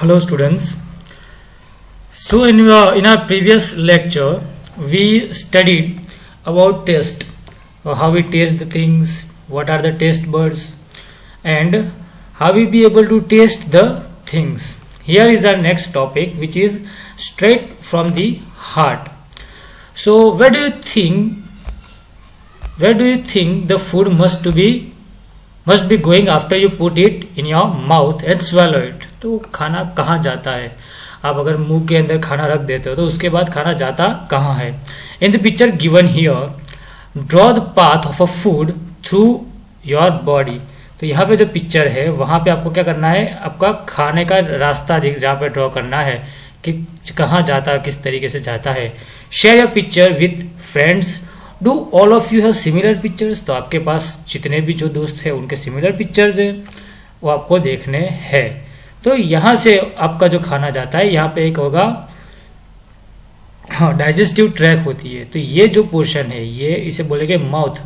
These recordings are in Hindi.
Hello students. So in our previous lecture we studied about taste, how we taste the things, what are the taste buds, and how we be able to taste the things. Here is our next topic, which is straight from the heart. So where do you think the food must be going after you put it in your mouth and swallow it? तो खाना कहाँ जाता है? आप अगर मुंह के अंदर खाना रख देते हो तो उसके बाद खाना जाता कहाँ है? In the picture given here, draw the path of a food through your body. तो यहाँ पे जो पिक्चर है वहां पे आपको क्या करना है, आपका खाने का रास्ता जहाँ पे ड्रॉ करना है कि कहाँ जाता है, किस तरीके से जाता है. Share your picture with friends. Do all of you have similar pictures? तो आपके पास जितने भी जो दोस्त हैं उनके सिमिलर पिक्चर्स है, वो आपको देखने हैं. तो यहाँ से आपका जो खाना जाता है, यहाँ पे एक होगा डाइजेस्टिव ट्रैक होती है. तो ये जो पोर्शन है ये इसे बोलेंगे माउथ.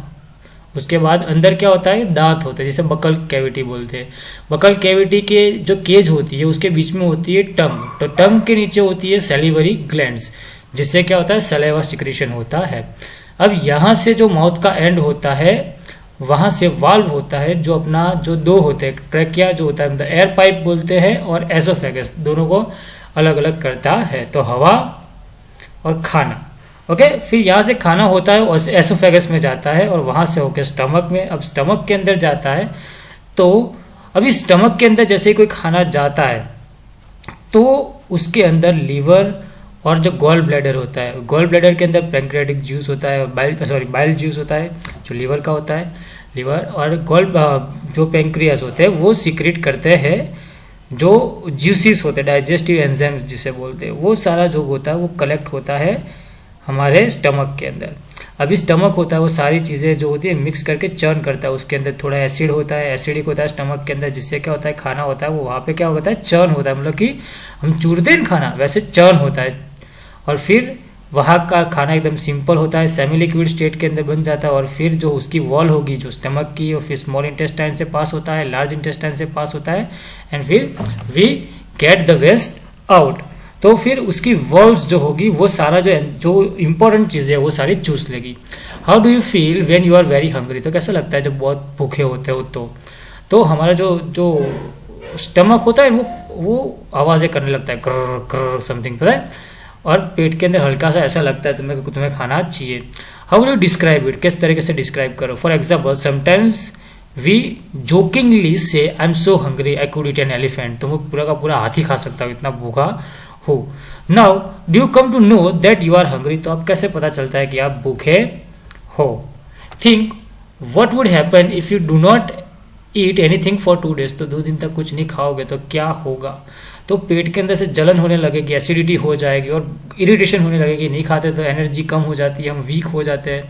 उसके बाद अंदर क्या होता है, दांत होता है, जिसे बकल कैविटी बोलते हैं. बकल कैविटी के जो केज होती है उसके बीच में होती है टंग. तो टंग के नीचे होती है सैलिवरी ग्लैंड्स, जिससे क्या होता है, सलाइवा सिक्रीशन होता है. अब यहाँ से जो माउथ का एंड होता है वहां से वाल्व होता है, जो अपना जो दो होते हैं, ट्रैकिया जो होता है मतलब एयर पाइप बोलते हैं, और एसोफेगस, दोनों को अलग अलग करता है. तो हवा और खाना. ओके, फिर यहाँ से खाना होता है और एसोफेगस में जाता है और वहां से होकर स्टमक में. अब स्टमक के अंदर जाता है. तो अभी स्टमक के अंदर जैसे ही कोई खाना जाता है तो उसके अंदर लीवर और जो गॉल ब्लैडर होता है, गॉल ब्लैडर के अंदर पैंक्रियाटिक जूस होता है, बाइल जूस होता है जो लीवर का होता है. लीवर और जो पैंक्रियास होते हैं वो सीक्रेट करते हैं जो जूसिस होते हैं, डाइजेस्टिव एंजाइम्स जिसे बोलते हैं. वो सारा जो होता है वो कलेक्ट होता है हमारे स्टमक के अंदर. अभी स्टमक होता है वो सारी चीज़ें जो होती है मिक्स करके चर्न करता है. उसके अंदर थोड़ा एसिड होता है, एसिडिक होता है स्टमक के अंदर, जिससे क्या होता है, खाना होता है वो वहाँ पे क्या होता है, चर्न होता है. मतलब कि हम चूरते हैं खाना, वैसे चर्न होता है. और फिर वहाँ का खाना एकदम सिंपल होता है, सेमी लिक्विड स्टेट के अंदर बन जाता है. और फिर जो उसकी वॉल होगी जो स्टमक की, और फिर स्मॉल इंटेस्टाइन से पास होता है, लार्ज इंटेस्टाइन से पास होता है, एंड फिर we get the waste out. तो फिर उसकी वॉल्व्स जो होगी वो सारा जो इंपॉर्टेंट चीज़ें है वो सारी चूस लेगी. How do you feel when you are very hungry? तो कैसा लगता है जब बहुत भूखे होते हो? तो हमारा जो स्टमक होता है वो आवाज़ें करने लगता है, कर कर समथिंग, पता है. और पेट के अंदर हल्का सा ऐसा लगता है तुम्हें खाना चाहिए. How will you describe it? किस तरीके से डिस्क्राइब करो? For example, sometimes we jokingly say I am so hungry I could eat an elephant. तो मैं पूरा का पूरा हाथी खा सकता हूँ, इतना भूखा हो. Now do you come to know that you are hungry? तो अब कैसे पता चलता है कि आप भूखे हो? Think what would happen if you do not eat anything for 2 days. तो 2 दिन तक कुछ नहीं खाओगे तो क्या होगा? तो पेट के अंदर से जलन होने लगेगी, एसिडिटी हो जाएगी और इरिटेशन होने लगेगी. नहीं खाते तो एनर्जी कम हो जाती है, हम वीक हो जाते हैं.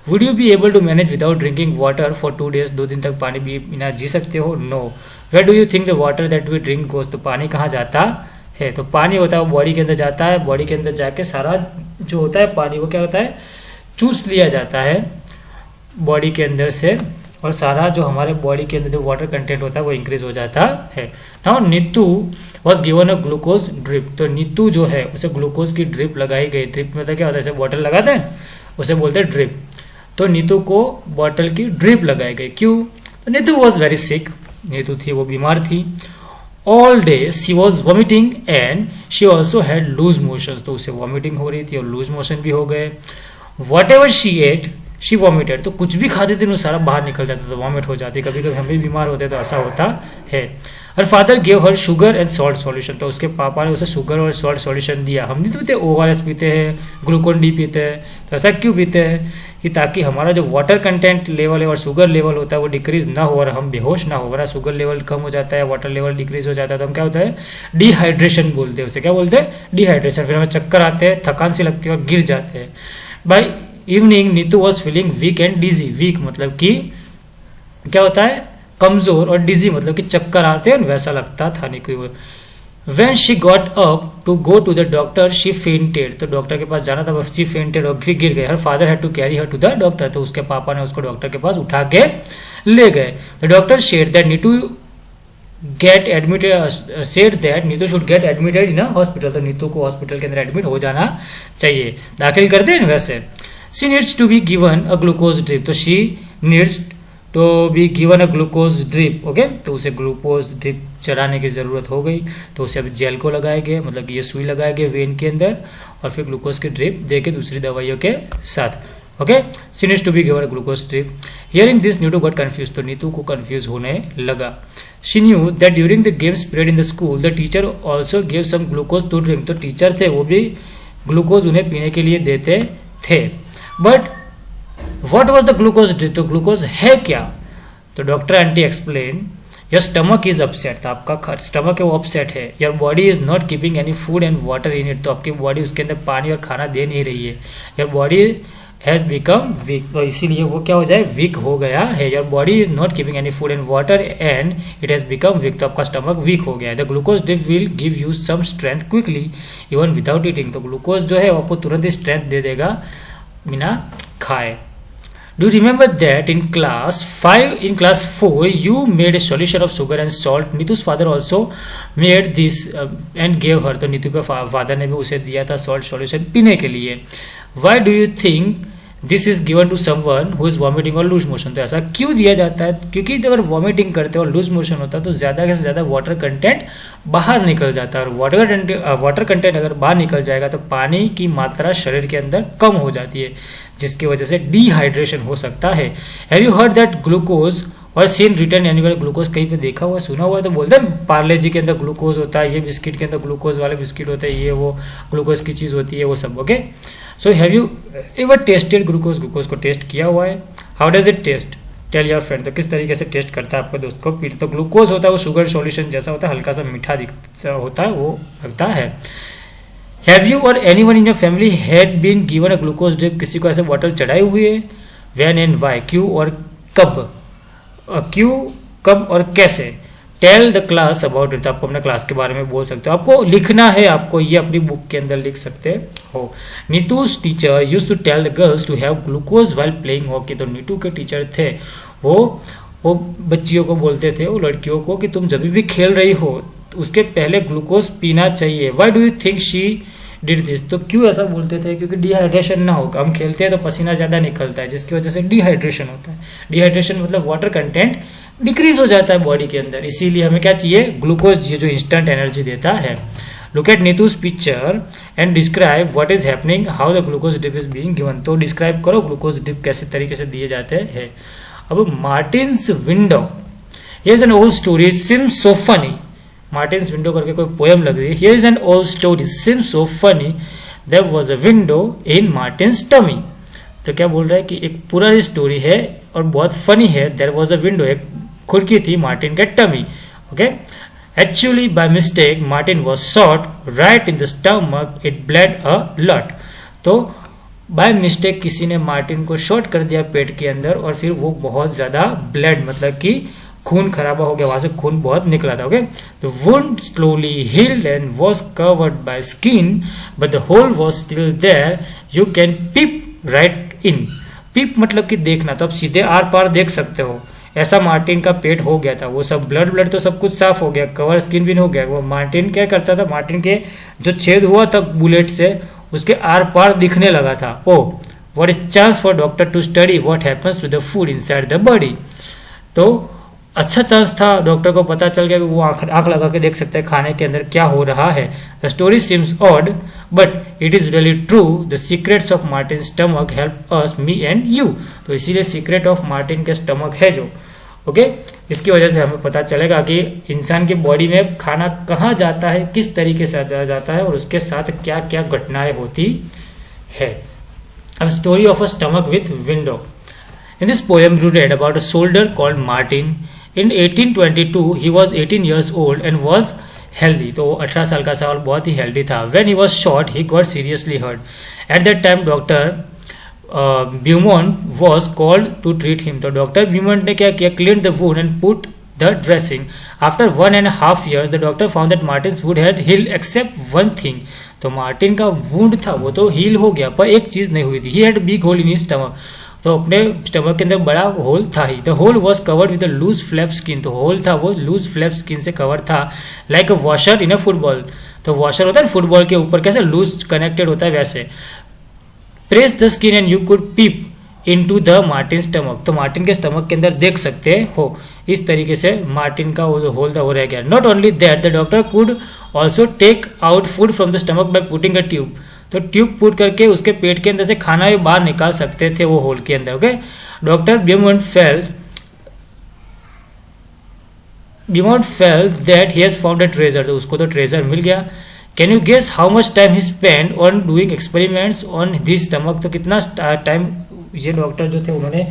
Would you be able to manage without drinking water for 2 days? 2 दिन तक पानी भी बिना जी सकते हो? No. Where do you think the water that we drink goes? तो पानी कहाँ जाता है? तो पानी होता है वो बॉडी के अंदर जाता है. बॉडी के अंदर जाके सारा जो होता है पानी वो क्या होता है, चूस लिया जाता है बॉडी के अंदर से, और सारा जो हमारे बॉडी के अंदर जो वाटर कंटेंट होता है वो इंक्रीज हो जाता है. Now Neetu was given a glucose drip. तो नीतू जो है उसे ग्लूकोज की ड्रिप लगाई गई. ड्रिप में तो क्या होता है, जैसे बॉटल लगाते हैं उसे बोलते हैं ड्रिप. तो नीतू को बॉटल की ड्रिप लगाई गई. क्यों? तो Neetu was very sick. Neetu थी वो बीमार थी. All day she was vomiting and she also had loose motion. तो उसे वॉमिटिंग हो रही थी और लूज मोशन भी हो गए. Whatever she ate she vomited. तो कुछ भी खाते थे वो सारा बाहर निकल जाता, तो वॉमिट हो जाती. कभी कभी हम भी बीमार होते तो ऐसा होता है. Her father give her sugar and salt solution. तो उसके पापा ने उसे शुगर और सॉल्ट सॉल्यूशन दिया. हम नहीं तो पीते, ORS पीते हैं, ग्लूकोन डी पीते हैं. तो ऐसा क्यों पीते हैं? कि ताकि हमारा जो वाटर कंटेंट लेवल है और शुगर लेवल होता है वो डिक्रीज ना हो और हम बेहोश ना हो. वरना शुगर लेवल कम हो जाता है, वाटर लेवल डिक्रीज हो जाता है तो हम क्या होता है, डिहाइड्रेशन बोलते हैं उसे. क्या बोलते हैं? डिहाइड्रेशन. फिर हमें चक्कर आते हैं, थकान सी लगती है और गिर जाते हैं. By evening Neetu was feeling weak and dizzy. Weak मतलब कि क्या होता है, कमजोर, और डिजी मतलब कि चक्कर आते हैं, वैसा लगता था नहीं कोई. When she got up to go to the doctor, she fainted. तो डॉक्टर के पास जाना था, she fainted और फिर गिर गए. Her father had to carry her to the doctor. तो उसके पापा ने उसको डॉक्टर के पास उठा के ले गए. The doctor said that gate admitted, said that Neetu should get admitted in a hospital, तो नीतू को हॉस्पिटल के अंदर एडमिट हो जाना चाहिए, दाखिल करते हैं वैसे। She needs to be given a glucose drip, तो she needs to be given a glucose drip, okay, तो उसे ग्लूकोज ड्रिप चढ़ाने की जरूरत हो गई, तो उसे अब जेल को लगाया गया, मतलब ये सुई लगाया गया वेन के अंदर, और फिर ग्लूकोज की ड्रिप दे के दूसरी दवाइयों के साथ, okay. She needs to be given a glucose drip. Hearing this Neetu got confuse, तो नीतू को कंफ्यूज होने लगा। She knew that during the games period in the school the teacher also give some glucose to drink, तो टीचर थे वो भी ग्लूकोज उन्हें पीने के लिए देते थे। But what was the glucose drip, तो ग्लूकोज है क्या, तो doctor aunty explain your stomach is upset, तो आपका स्टमक है वो अपसेट है। Your body is not keeping any food and water in it, तो आपकी बॉडी उसके अंदर पानी और खाना दे नहीं रही है। Your body has become weak, तो इसीलिए वो क्या हो जाए, वीक हो गया है। Your body is not keeping any food and water and it has become weak, तो आपका स्टमक वीक हो गया है। The glucose drip will give you some strength quickly even without eating, तो ग्लूकोज जो है आपको तुरंत ही स्ट्रेंथ दे देगा बिना खाए। Do you remember that in class 4 you made a solution of sugar and salt? Nitu's father also made this and gave her, तो नीतू के फादर ने भी उसे दिया था सॉल्ट सॉल्यूशन पीने के लिए। Why do you think this is given to someone who is vomiting और लूज मोशन, तो ऐसा क्यों दिया जाता है, क्योंकि अगर वॉमिटिंग करते और लूज मोशन होता है तो ज्यादा से ज्यादा वाटर कंटेंट बाहर निकल जाता है, और वाटर कंटेंट अगर बाहर निकल जाएगा तो पानी की मात्रा शरीर के अंदर कम हो जाती है, जिसकी वजह से डिहाइड्रेशन हो सकता है। Have you heard that glucose और सीन रिटर्न एनीवेयर, ग्लूकोज कहीं पे देखा हुआ सुना हुआ है तो बोलते हैं पार्ले जी के अंदर ग्लूकोज होता है, ये बिस्किट के अंदर ग्लूकोज वाले बिस्किट होते हैं, ये वो ग्लूकोज की चीज होती है वो सब। Okay, so have you ever tested glucose, glucose को टेस्ट किया हुआ है। How does it taste, tell your friend, तो किस तरीके से टेस्ट करता है आपका दोस्त को पीट, तो ग्लूकोज होता है वो शुगर सॉल्यूशन जैसा होता है, हल्का सा मीठा दिखता होता है वो लगता है। Have you or anyone in your family had been given a glucose drip, किसी को ऐसे बॉटल चढ़ाई हुई है, व्हेन एंड व्हाई, क्यों और कब, क्यों कब और कैसे। Tell the class about it, आपको अपने क्लास के बारे में बोल सकते हो, आपको लिखना है, आपको ये अपनी बुक के अंदर लिख सकते हो। Neetu's teacher used to tell the girls to have glucose while playing hockey, तो नीतू के टीचर थे वो बच्चियों को बोलते थे, वो लड़कियों को, कि तुम जब भी खेल रही हो उसके पहले ग्लूकोज पीना चाहिए। Why do you think she did this, तो क्यों ऐसा बोलते थे, क्योंकि डिहाइड्रेशन ना हो, हम खेलते हैं तो पसीना ज्यादा निकलता है जिसकी वजह से डिहाइड्रेशन होता है। डिहाइड्रेशन मतलब वाटर कंटेंट डिक्रीज हो जाता है बॉडी के अंदर, इसीलिए हमें क्या चाहिए, ग्लूकोज, ये जो इंस्टेंट एनर्जी देता है। Look at Neetu's picture and describe what is happening, how the glucose drip is being given, तो डिस्क्राइब करो ग्लूकोज ड्रिप कैसे तरीके से दिए जाते हैं। अब Martin's window, here is an old story, seems so funny, Martin's window करके कोई पोएम लग रही है। Here is an old story, seems so funny, there was a window in Martin's tummy, तो क्या बोल रहा है कि एक पुरानी स्टोरी है और बहुत फनी है। देयर वाज अ विंडो, एक खिड़की थी मार्टिन के tummy. Okay, actually by mistake Martin was shot right in the stomach, it blood a lot, तो बाय मिस्टेक किसी ने मार्टिन को शॉट कर दिया पेट के अंदर और फिर वो बहुत ज्यादा ब्लड, मतलब कि खून खराबा हो गया, वहां से खून बहुत निकला था। Okay, the wound slowly healed and was covered by skin but the hole was still there, you can peep right in, peep मतलब कि देखना, तो आप सीधे आर पार देख सकते हो। ऐसा मार्टिन का पेट हो गया था, वो सब ब्लड तो सब कुछ साफ हो गया, कवर स्किन भी हो गया। वो मार्टिन क्या करता था, मार्टिन के जो छेद हुआ था बुलेट से उसके आर पार दिखने लगा था। Oh what is chance for doctor to study what happens to the food inside the body, तो अच्छा चांस था, डॉक्टर को पता चल गया कि वो आंख लगा के देख सकते हैं खाने के अंदर क्या हो रहा है। The story seems odd but it is really true, the secrets of Martin stomach help us me and you, तो इसीलिए सीक्रेट ऑफ मार्टिन के स्टमक है जो। ओके, इसकी वजह से हमें पता चलेगा कि इंसान की बॉडी में खाना कहाँ जाता है, किस तरीके से जाता है और उसके साथ क्या क्या घटनाएं होती है। अब story of a stomach with window. In this poem you read about a soldier called Martin. In 1822 he was 18 years old and was healthy, तो 18 साल का साल बहुत ही healthy था। When he was shot he got seriously hurt. At that time Dr. Beaumont was called to treat him, तो डॉक्टर Beaumont ने क्या किया, cleaned the wound and put the dressing. After 1.5 years the doctor found that Martin's wound had healed except one thing, तो मार्टिन का वुंड था वो तो हील हो गया पर एक चीज नहीं हुई थी, he had a big hole in his stomach, तो अपने स्टमक के अंदर बड़ा होल था ही। The hole was covered with loose flap skin, तो होल था वो लूज फ्लैप स्किन से कवर था, like a washer in a football, तो वॉशर होता है फुटबॉल के ऊपर कैसे लूज कनेक्टेड होता है वैसे। Press the skin and you could peep into the Martin stomach, तो मार्टिन के स्टमक के अंदर देख सकते हो। इस तरीके से मार्टिन का वो जो होल था वो रह गया। Not only that, the doctor could also take out food from the stomach by putting a tube, तो ट्यूब पुट करके उसके पेट के अंदर से खाना भी बाहर निकाल सकते थे वो होल के अंदर। Okay, doctor Beaumont felt that he has found a treasure, तो उसको तो ट्रेजर मिल गया। Can you guess how much time he spend on doing experiments on this stomach, तो कितना टाइम ये डॉक्टर जो थे उन्होंने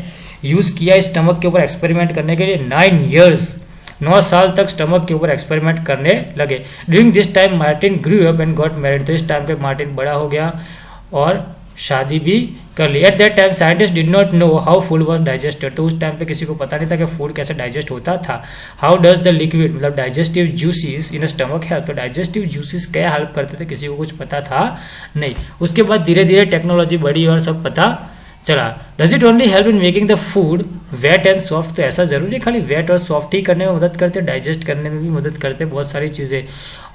यूज किया स्टमक के ऊपर एक्सपेरिमेंट करने के लिए। 9 years, 9 साल तक स्टमक के ऊपर एक्सपेरिमेंट करने लगे। During this time Martin grew up and got married, तो इस टाइम पे मार्टिन बड़ा हो गया और शादी भी कर ली। At that time scientist did not know how food was digested, तो उस टाइम पे किसी को पता नहीं था कि फूड कैसे डाइजेस्ट होता था। हाउ डज द लिक्विड मतलब digestive juices in stomach help, तो डाइजेस्टिव जूसेस क्या हेल्प करते थे किसी को कुछ पता था नहीं। उसके बाद धीरे धीरे टेक्नोलॉजी बढ़ी और सब पता चला। Does it only help in making the food wet and soft, तो ऐसा जरूरी खाली वेट और सॉफ्ट ही करने में मदद करते, डाइजेस्ट करने में भी मदद करते बहुत सारी चीज़ें।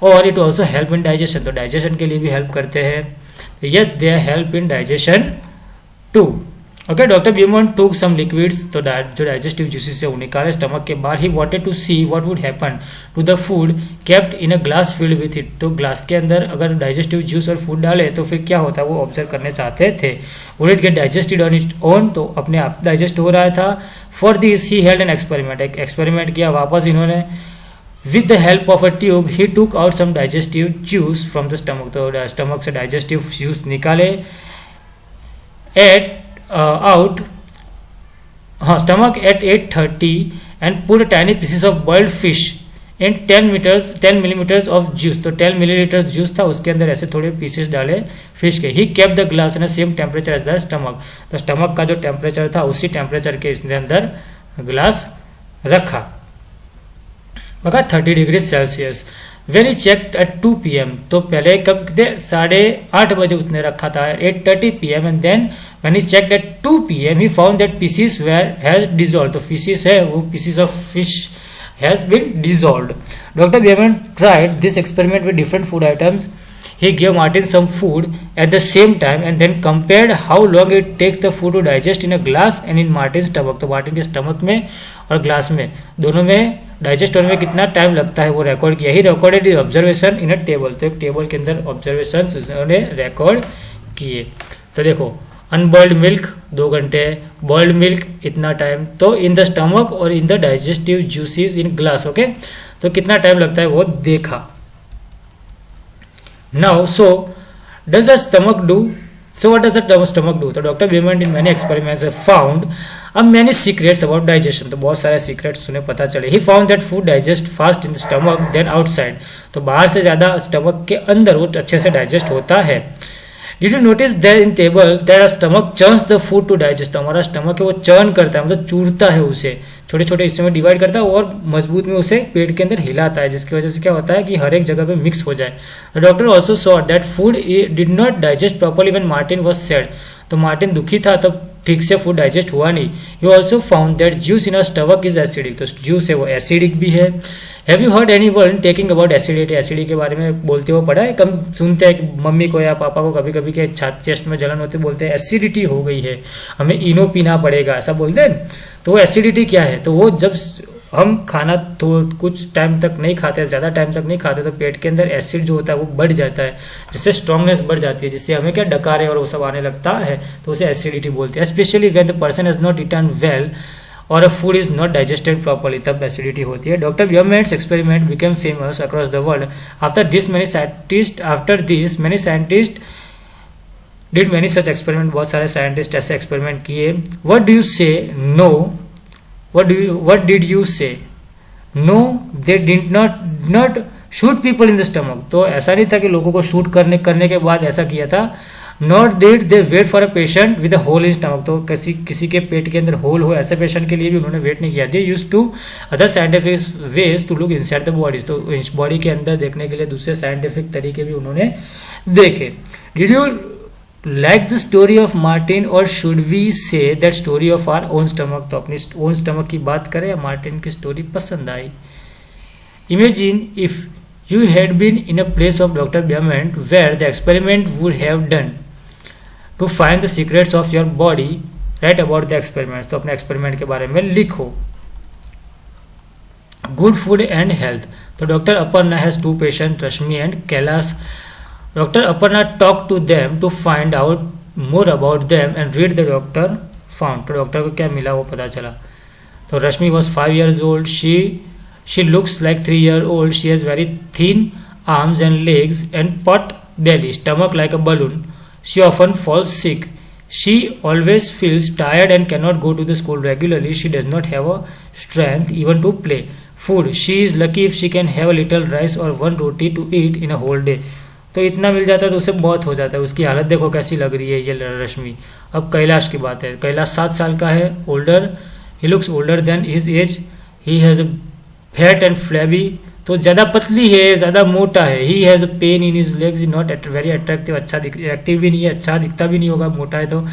और it also help in digestion, तो डाइजेशन के लिए भी हेल्प करते हैं। Yes they help in digestion too. Okay, doctor Beaumont took some liquids, तो जो डाइजेस्टिव जूसेस है वो निकाले स्टमक के बाहर। He wanted to see what would happen to the food kept in a glass filled with it, तो ग्लास के अंदर अगर डाइजेस्टिव जूस और फूड डाले तो फिर क्या होता है वो ऑब्जर्व करने चाहते थे। Would it get digested on its own, तो अपने आप डाइजेस्ट हो रहा था। For this he held an experiment, एक एक्सपेरिमेंट किया वापस इन्होंने। With the help of a tube he took out some digestive juice from the stomach, तो स्टमक से डाइजेस्टिव जूस निकाले। At out stomach at 8:30 and put a tiny pieces of boiled fish in 10 millimeters of juice, तो 10 milliliters जूस था उसके अंदर ऐसे थोड़े पीसेस डाले फिश के। ही kept the glass in the same temperature as the stomach, तो स्टमक का जो टेम्परेचर था उसी टेम्परेचर के इसने अंदर ग्लास रखा बगा 30 degree Celsius. When he check at 2 PM, तो पहले कब थे 8:30 बजे उसने रखा था 8:30 PM, and then when he check at 2 PM he found that pieces were has dissolve, तो पीसीस है वो pieces of fish has been dissolved. Doctor Beaumont tried this experiment with different food items. He gave Martin some food at the same time and then compared how long it takes the food to digest in a glass and in Martin's stomach, तो मार्टिन के स्टमक में और ग्लास में दोनों में डाइजेस्ट होने में कितना टाइम लगता है वो रिकॉर्ड किया। He recorded the observation in a table, तो एक टेबल के अंदर ऑब्जर्वेशन उन्होंने रिकॉर्ड किए। तो देखो अनबॉइल्ड मिल्क 2 घंटे, बॉइल्ड मिल्क इतना टाइम, तो इन द स्टमक और in the digestive juices in glass. Okay, तो कितना टाइम लगता है वो देखा। Now, so does the stomach do? So what does the stomach do? तो doctor ब्यूमॉन्ट in many experiments have found many secrets about digestion, तो बहुत सारे secrets उन्हें पता चले। He found that food digest fast in the stomach than outside, तो बाहर से ज़्यादा स्टमक के अंदर वो अच्छे से डाइजेस्ट होता है। Did you notice that in table that our stomach churns the food to digest, तो हमारा स्टमक है वो चर्न करता है मतलब चूरता है उसे, छोटे छोटे हिस्से में डिवाइड करता है और मजबूत में उसे पेट के अंदर हिलाता है, जिसकी वजह से क्या होता है कि हर एक जगह पे मिक्स हो जाए। Doctor also saw that food did not digest properly when Martin was sad, तो मार्टिन दुखी था तब ठीक से फूड डाइजेस्ट हुआ नहीं। You also found that juice in a stomach is acidic, तो जूस है वो एसिडिक भी है। Have you heard anyone taking about acidity, acidity के बारे में बोलते हुए पढ़ा है? कम सुनते हैं मम्मी को या पापा को कभी कभी के चेस्ट में जलन होती बोलते हैं एसिडिटी हो गई है, हमें इनो पीना पड़ेगा, ऐसा बोलते हैं। तो वो एसिडिटी क्या है? तो वो जब हम खाना तो कुछ टाइम तक नहीं खाते, ज़्यादा टाइम तक नहीं खाते, तो पेट के अंदर एसिड जो होता है वो बढ़ जाता है, जिससे स्ट्रांगनेस बढ़ जाती है, जिससे हमें क्या डकारे और वो सब आने लगता है, तो उसे एसिडिटी बोलते हैं। Especially when the person has not eaten well or a food is not digested properly, तब एसिडिटी होती है। Doctor Beaumont's experiment became famous across the world. After this many scientist did many such experiment, बहुत सारे साइंटिस्ट ऐसे एक्सपेरिमेंट किए। What do you say no, what did you say? No, they did not shoot people in the stomach, तो ऐसा नहीं था कि लोगों को शूट करने के बाद ऐसा किया था। Nor did they wait for a patient with a hole in stomach, तो किसी के पेट के अंदर होल हो ऐसे पेशेंट के लिए भी उन्होंने वेट नहीं किया। They used to other scientific ways to look inside the bodies, तो बॉडी के अंदर देखने के लिए दूसरे साइंटिफिक तरीके भी उन्होंने देखे। Did you like the story of Martin और should we say that story of our own stomach, तो अपनी ओन स्टमक की बात करें या मार्टिन की स्टोरी पसंद आई। Imagine if you had been in a place of doctor Beaumont where the experiment would have done to find the secrets of your body, write about the experiments, तो अपने एक्सपेरिमेंट के बारे में लिखो। गुड फूड एंड हेल्थ, तो doctor Aparna has two patient Rashmi and Kailash. Doctor Aparna talk to them to find out more about them and read the doctor found, तो डॉक्टर को क्या मिला वो पता चला। तो रश्मि was 5 years old, she looks like 3 years old, she has very thin arms and legs and pot belly, stomach like a balloon, she often falls sick, she always feels tired and cannot go to the school regularly, she does not have a strength even to play. Food, she is lucky if she can have a little rice or one roti to eat in a whole day, तो इतना मिल जाता है तो उसे बहुत हो जाता है। उसकी हालत देखो कैसी लग रही है ये रश्मि। अब कैलाश की बात है, कैलाश 7 साल का है, older, he looks older than his age, he has fat and flabby, तो ज्यादा पतली है, ज्यादा मोटा है। He has pain in his legs, not very attractive, अच्छा एक्टिव भी नहीं है, अच्छा दिखता भी नहीं होगा, मोटा है तो।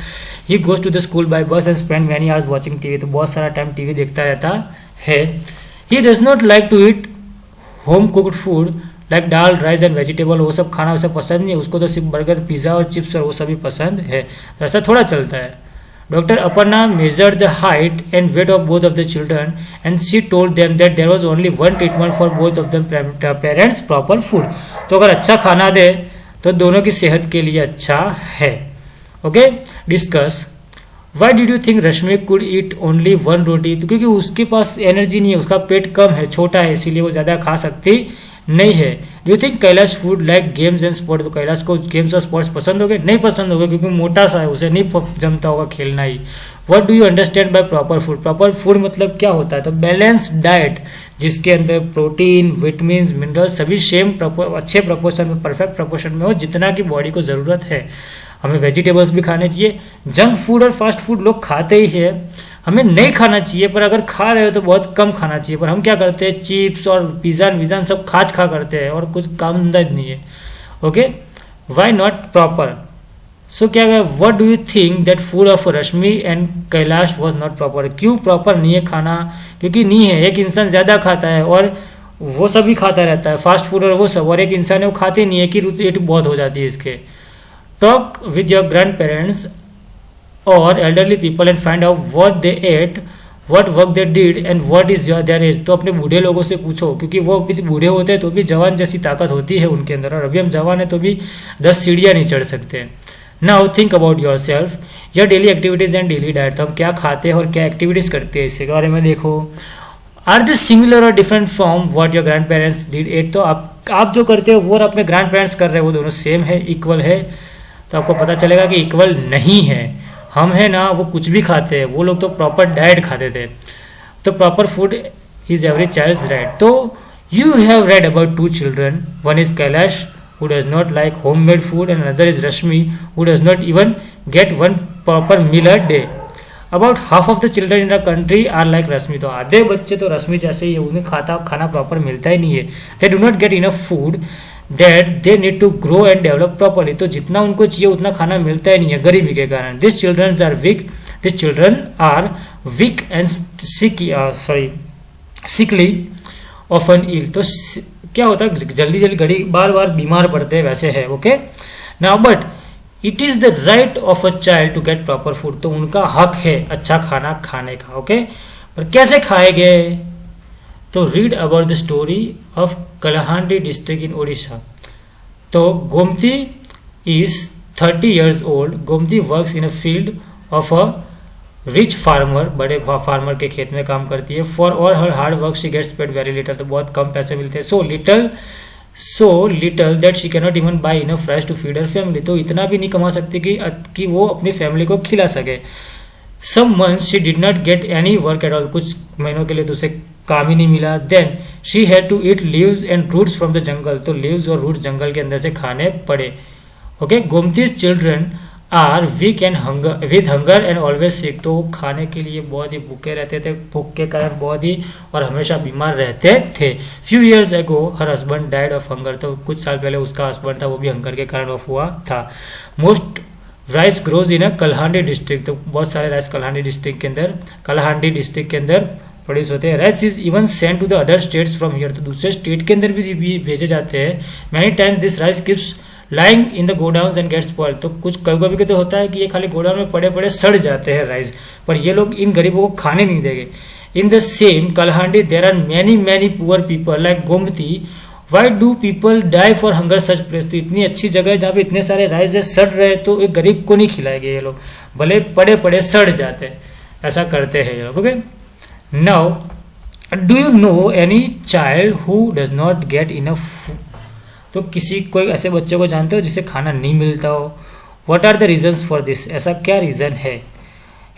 He goes to the school by bus and spend many hours watching TV, तो बहुत सारा टाइम टीवी देखता रहता है। He does not like to eat home cooked food like dal, rice and vegetable, वो सब खाना उसे पसंद नहीं है, उसको तो सिर्फ बर्गर, पिज्जा और चिप्स और वो सभी पसंद है, तो ऐसा थोड़ा चलता है। Dr. Aparna measured the height and weight of both of the children and she told them that there was only one treatment for both of them, parents proper food, तो अगर अच्छा खाना दे तो दोनों की सेहत के लिए अच्छा है। Okay, discuss why did you think Rashmi could eat only 1 रोटी, तो क्योंकि उसके पास एनर्जी नहीं है, उसका पेट कम है, छोटा है, इसीलिए वो ज्यादा खा सकती नहीं है। You think Kailash food like games and sport, तो कैलाश को गेम्स और स्पोर्ट्स पसंद हो गए? नहीं पसंद हो गए, क्योंकि मोटा सा है, उसे नहीं जमता होगा खेलना ही। What do you understand by proper food, proper food मतलब क्या होता है? तो बैलेंस्ड डाइट जिसके अंदर प्रोटीन, विटामिन, मिनरल सभी सेम अच्छे प्रोपोर्शन में, परफेक्ट प्रोपोर्शन में हो, जितना की बॉडी को जरूरत है। हमें वेजिटेबल्स भी खाने चाहिए। जंक फूड और फास्ट फूड लोग खाते ही है, हमें नहीं खाना चाहिए, पर अगर खा रहे हो तो बहुत कम खाना चाहिए। पर हम क्या करते हैं, चिप्स और पिज़्ज़ा सब खाच खा करते हैं और कुछ काम नहीं है। ओके, वाई नॉट प्रॉपर, सो क्या है, what do you think that food of Rashmi and Kailash was not proper, क्यों प्रॉपर नहीं है खाना? क्योंकि नहीं है, एक इंसान ज्यादा खाता है और वो सभी खाता रहता है फास्ट फूड और वो सब, और एक इंसान है वो खाते नहीं है कि रुत बहुत हो जाती है इसके। Talk with your grand parents और elderly people and find out what they ate, what work they did and what is your their age, तो अपने बूढ़े लोगों से पूछो, क्योंकि वो अभी बूढ़े होते हैं तो भी जवान जैसी ताकत होती है उनके अंदर, और अभी हम जवान है तो भी 10 सीढ़ियां नहीं चढ़ सकते। Now think about your self, your daily activities and daily diet, तो हम क्या खाते हैं और क्या एक्टिविटीज करते हैं इसके बारे में देखो। Are they similar or different from what your grand parents did at, तो आप जो करते हो वो और अपने ग्रैंड पेरेंट्स कर रहे हो वो दोनों सेम है, इक्वल है, तो आपको पता चलेगा कि इक्वल नहीं है। हम है ना, वो कुछ भी खाते हैं, वो लोग तो प्रॉपर डाइट खाते थे। तो proper food is every child's right. तो you have read about 2 children, one is Kailash who does not like homemade food and another is Rashmi who does not even get one proper meal a day. About half of the children in our country are like Rashmi, तो आधे बच्चे तो रश्मि जैसे ही है, उन्हें खाना प्रॉपर मिलता ही नहीं है। They do not get enough food that they need to grow and develop properly, तो जितना उनको चाहिए उतना खाना मिलता ही नहीं है गरीबी के कारण। These children are weak and sickly, often ill, तो क्या होता है, जल्दी बार बीमार पड़ते हैं, वैसे है। Okay, now but it is the right of a child to get proper food, तो उनका हक है अच्छा खाना खाने का। ओके, पर कैसे खाएंगे? तो read about the story of Kalahandi district in Odisha. तो Gomti is 30 years old. Gomti works in a field of a rich farmer, बड़े फार्मर के खेत में काम करती है। For all her hard work she gets paid very little, तो बहुत कम पैसे मिलते हैं। So little that she cannot even buy enough rice to feed her family, तो इतना भी नहीं कमा सकती कि वो अपनी फैमिली को खिला सके। Some months she did not get any work at all, कुछ महीनों के लिए तो उसे काम ही नहीं मिला। Then she had to eat leaves and roots from the jungle, तो लीव्स और रूट जंगल के अंदर से खाने पड़े। Okay, Gomti's children are weak and with hunger and always sick, तो खाने के लिए बहुत ही भूखे रहते थे, भूख के कारण बहुत ही और हमेशा बीमार रहते थे। Few years ago her husband died of hunger, तो कुछ साल पहले उसका हस्बैंड था वो भी हंगर के कारण ऑफ हुआ था। Rice grows in a Kalahandi district, तो बहुत सारे राइस कलहांडी डिस्ट्रिक्ट के अंदर प्रोड्यूस होते हैं। Rice is even send to the other states from here, तो दूसरे स्टेट के अंदर भी भेजे जाते हैं। Many times this rice keeps lying in the godown and gets spoiled, तो कुछ कभी कभी तो होता है कि ये खाली गोडाउन में पड़े पड़े सड़ जाते हैं राइस, पर ये लोग इन गरीबों को खाने नहीं देंगे। In the same Kalahandi there are many poor people like Gomti, why do people die for hunger such place, तो इतनी अच्छी जगह है जहाँ पे इतने सारे राइस है सड़ रहे, तो एक गरीब को नहीं खिलाएंगे ये लोग, भले पड़े पड़े सड़ जाते हैं, ऐसा करते हैं ये लोग। Okay, now do you know any child who does not get enough, तो किसी कोई ऐसे बच्चे को जानते हो जिसे खाना नहीं मिलता हो। What are the reasons for this, ऐसा क्या रीजन है।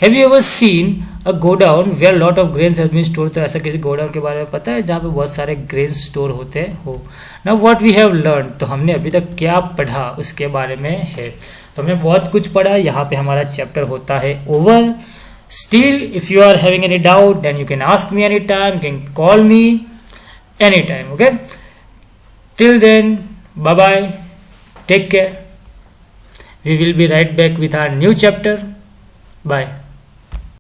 Have you ever seen a godown where lot of grains have been store, तो ऐसा किसी गोडाउन के बारे में पता है जहाँ पे बहुत सारे ग्रेन्स स्टोर होते हो। Now what we have learn, तो हमने अभी तक क्या पढ़ा उसके बारे में है। तो हमने बहुत कुछ पढ़ा, यहाँ पे हमारा चैप्टर होता है over. Still if you are having any doubt then you can ask me any time, you can call me any time. Okay, till then bye bye, take care, we will be right back with our new chapter. Bye.